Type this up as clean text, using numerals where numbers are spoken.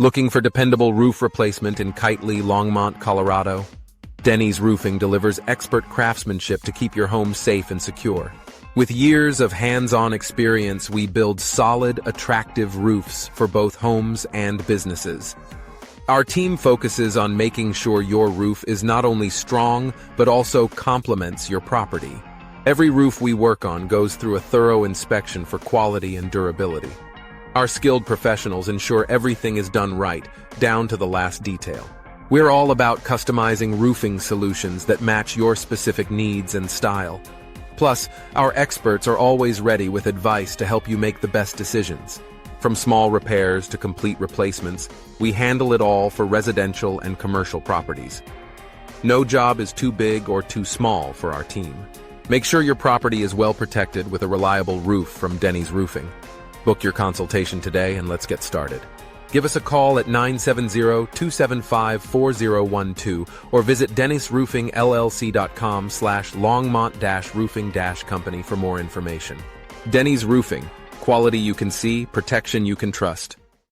Looking for dependable roof replacement in Kiteley, Longmont, Colorado? Denny's Roofing delivers expert craftsmanship to keep your home safe and secure. With years of hands-on experience, we build solid, attractive roofs for both homes and businesses. Our team focuses on making sure your roof is not only strong, but also complements your property. Every roof we work on goes through a thorough inspection for quality and durability. Our skilled professionals ensure everything is done right, down to the last detail. We're all about customizing roofing solutions that match your specific needs and style. Plus, our experts are always ready with advice to help you make the best decisions. From small repairs to complete replacements, we handle it all for residential and commercial properties. No job is too big or too small for our team. Make sure your property is well protected with a reliable roof from Denny's Roofing. Book your consultation today and let's get started. Give us a call at 970-275-4012 or visit DennisRoofingLLC.com/Longmont-Roofing-Company for more information. Denny's Roofing, quality you can see, protection you can trust.